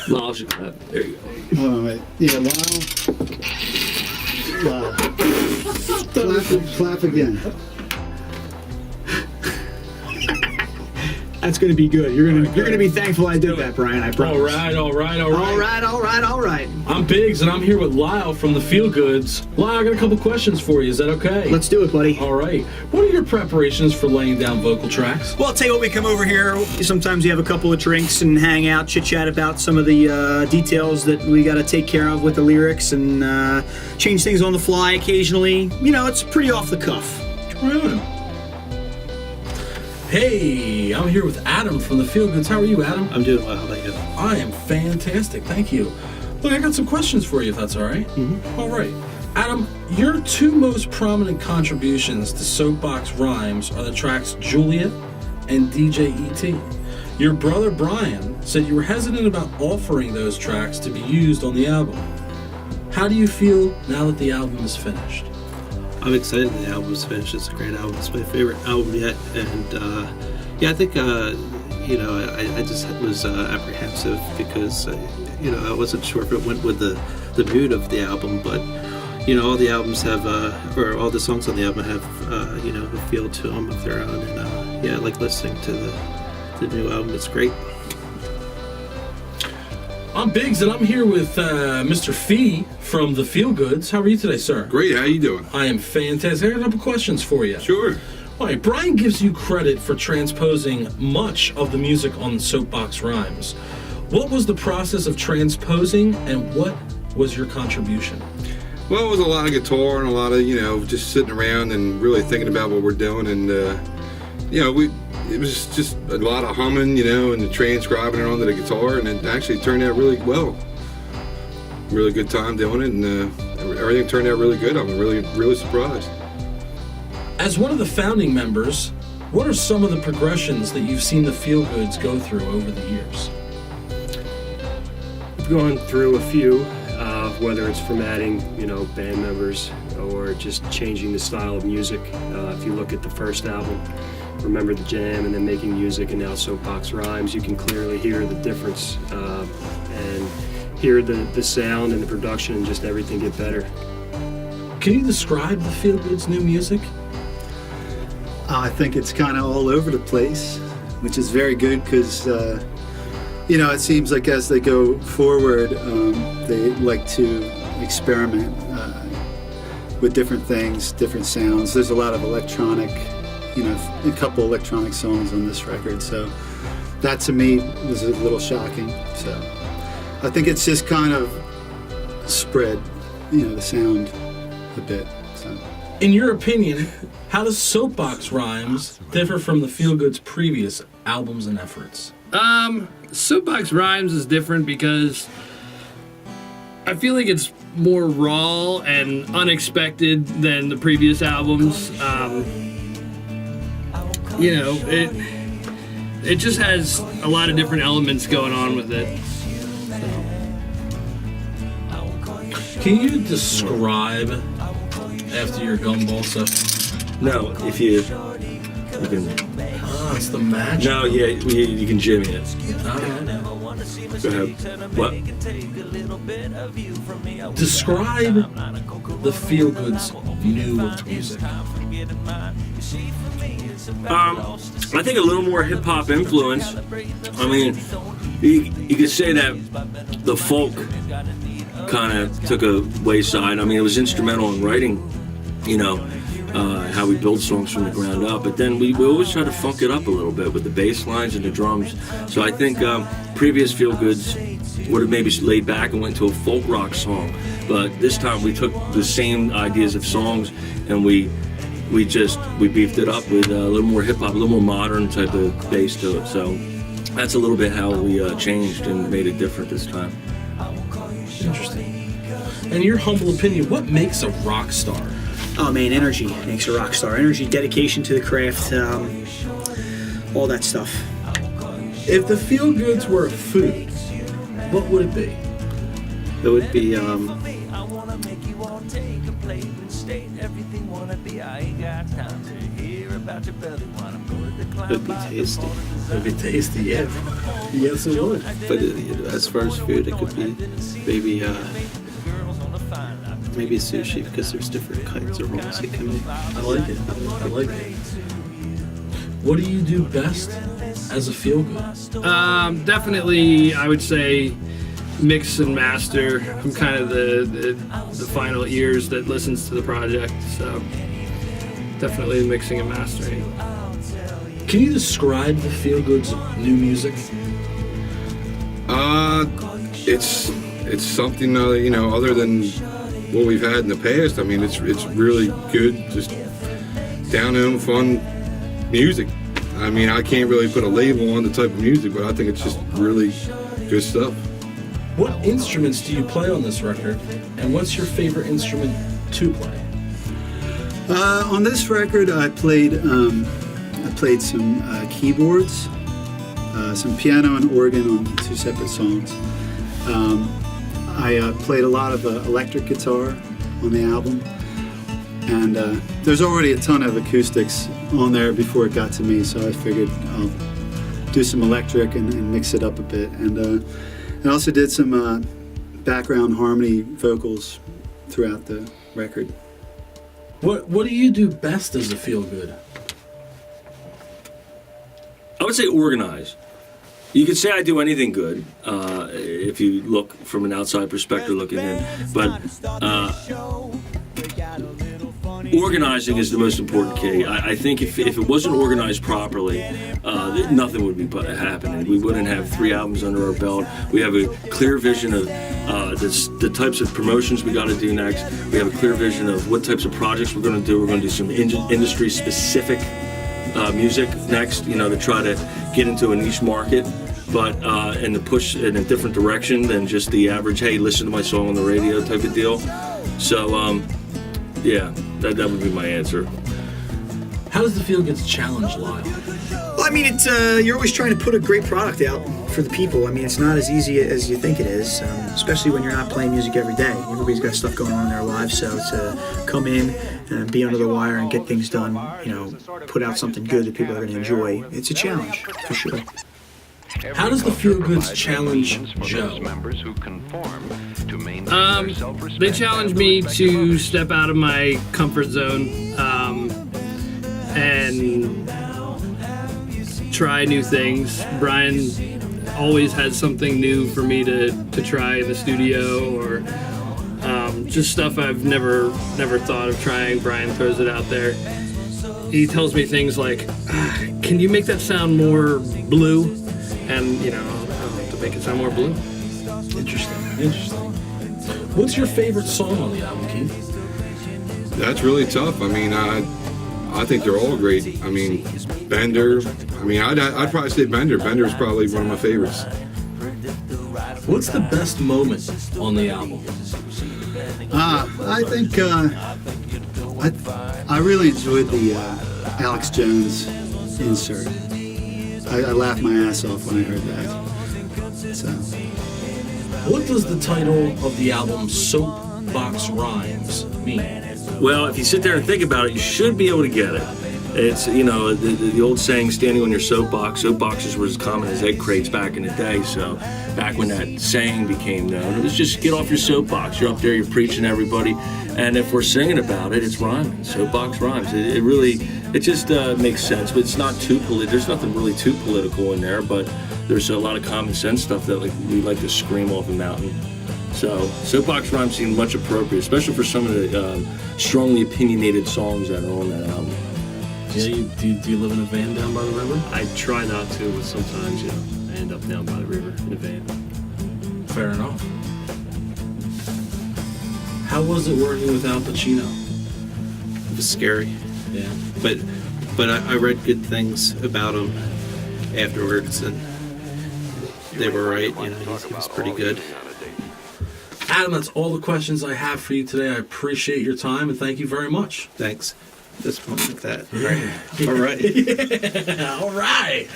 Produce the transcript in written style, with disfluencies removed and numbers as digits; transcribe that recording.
Lyle should clap. There you go. Hold on, wait. Yeah, Lyle. Clap again. That's going to be good. You're going to be thankful I did that, Brian. I promise. All right. I'm Bigz, and I'm here with Lyle from the Feelgoods. Lyle, I got a couple questions for you. Is that okay? Let's do it, buddy. All right. What are your preparations for laying down vocal tracks? Well, I'll tell you what, we come over here. Sometimes you have a couple of drinks and hang out, chit-chat about some of the details that we got to take care of with the lyrics and change things on the fly occasionally. You know, it's pretty off the cuff. Right. Hey, I'm here with Adam from the Feelgoods. How are you, Adam? I'm doing well. How about you? I am fantastic. Thank you. Look, I got some questions for you, if that's all right. Mm-hmm. All right. Adam, your two most prominent contributions to Soapbox Rhymes are the tracks Juliet and DJ E.T. Your brother Brian said you were hesitant about offering those tracks to be used on the album. How do you feel now that the album is finished? I'm excited the album's finished. It's a great album. It's my favorite album yet. And I think, I just was apprehensive because, I wasn't sure if it went with the mood of the album. But, all the albums have, or all the songs on the album have, a feel to them of their own. And, I like listening to the new album. It's great. I'm Bigz, and I'm here with Mr. Fee from the Feelgoods. How are you today, sir? Great. How you doing? I am fantastic. I got a couple questions for you. Sure. All right, Brian gives you credit for transposing much of the music on Soapbox Rhymes. What was the process of transposing, and what was your contribution? Well, it was a lot of guitar and a lot of, just sitting around and really thinking about what we're doing. And, it was just a lot of humming, and the transcribing it onto the guitar, and it actually turned out really well. Really good time doing it, and everything turned out really good. I'm really, really surprised. As one of the founding members, what are some of the progressions that you've seen the Feelgoods go through over the years? We've gone through a few, whether it's formatting, band members, or just changing the style of music. If you look at the first album, Remember the Jam, and then making music, and now Soapbox Rhymes, you can clearly hear the difference and hear the sound and the production and just everything get better. Can you describe the Feelgoods' new music? I think it's kind of all over the place, which is very good because, it seems like as they go forward, they like to experiment with different things, different sounds. There's a lot of electronic, a couple electronic songs on this record, so that to me was a little shocking. So I think it's just kind of spread, the sound a bit. So. In your opinion, how does Soapbox Rhymes differ from the Feelgoods' previous albums and efforts? Soapbox Rhymes is different because I feel like it's more raw and unexpected than the previous albums. It just has a lot of different elements going on with it. Can you describe, after your gumball stuff? No, if you can. Oh, it's the magic. No, yeah, you can jimmy it. Okay. Go ahead. What? Describe the Feelgoods' new music. I think a little more hip hop influence. I mean, you could say that the folk kind of took a wayside. I mean, it was instrumental in writing, how we build songs from the ground up. But then we always try to funk it up a little bit with the bass lines and the drums. So I think previous Feelgoods would have maybe laid back and went to a folk rock song. But this time we took the same ideas of songs and we beefed it up with a little more hip hop, a little more modern type of bass to it. So that's a little bit how we changed and made it different this time. Interesting. In your humble opinion, what makes a rock star? Oh man, energy makes a rock star. Energy, dedication to the craft, all that stuff. If the Feelgoods were a food, what would it be? It would be It'd be tasty. It'd be tasty, yeah. Yes, it would. But as far as food, it could be maybe maybe sushi, because there's different kinds of rolls you can make. I like it. I like it. What do you do best as a feel good? Definitely, I would say mix and master. I'm kind of the final ears that listens to the project, so definitely mixing and mastering. Can you describe the Feelgoods' new music? It's something other than what we've had in the past. I mean, it's really good, just down home fun music. I mean, I can't really put a label on the type of music, but I think it's just really good stuff. What instruments do you play on this record, and what's your favorite instrument to play? On this record, I played some keyboards, some piano and organ on 2 separate songs. I played a lot of electric guitar on the album, and there's already a ton of acoustics on there before it got to me, so I figured I'll do some electric and mix it up a bit. And I also did some background harmony vocals throughout the record. What do you do best as a feel good? I would say organize. You could say I do anything good if you look from an outside perspective looking in, but organizing is the most important key. I think if it wasn't organized properly, nothing would be happening. We wouldn't have 3 albums under our belt. We have a clear vision of the types of promotions we got to do next. We have a clear vision of what types of projects we're going to do. We're going to do some industry-specific music next, to try to get into a niche market, but and to push in a different direction than just the average, hey, listen to my song on the radio type of deal. So, yeah, that would be my answer. How does the Feelgoods challenge Lyle? Well, I mean, it's you're always trying to put a great product out for the people. I mean, it's not as easy as you think it is, especially when you're not playing music every day. Everybody's got stuff going on in their lives, so to come in and be under the wire and get things done, put out something good that people are going to enjoy, it's a challenge, for sure. How does the Feelgoods challenge Joe? They challenge me to step out of my comfort zone and try new things. Brian always has something new for me to try in the studio, or just stuff I've never thought of trying. Brian throws it out there. He tells me things like, can you make that sound more blue? And, I'll have to make it sound more blue. Interesting. What's your favorite song on the album, Keith? That's really tough. I mean, I think they're all great. I mean, Bender. I mean, I'd probably say Bender. Bender is probably one of my favorites. What's the best moment on the album? I think I really enjoyed the Alex Jones insert. I laughed my ass off when I heard that. So, what does the title of the album, Soapbox Rhymes, mean? Well, if you sit there and think about it, you should be able to get it. It's, the old saying, standing on your soapbox. Soapboxes were as common as egg crates back in the day. So back when that saying became known, it was just get off your soapbox. You're up there, you're preaching to everybody. And if we're singing about it, it's rhyming. Soapbox rhymes. It just makes sense. But it's not too political. There's nothing really too political in there. But there's a lot of common sense stuff that we like to scream off a mountain. So soapbox rhymes seem much appropriate, especially for some of the strongly opinionated songs that are on that album. Yeah, do you live in a van down by the river? I try not to, but sometimes, I end up down by the river in a van. Fair enough. How was it working with Al Pacino? It was scary. Yeah. But I read good things about him afterwards, and they were right. He was pretty good. Adam, that's all the questions I have for you today. I appreciate your time, and thank you very much. Thanks. Just one like that. Yeah. All right. Yeah. All right.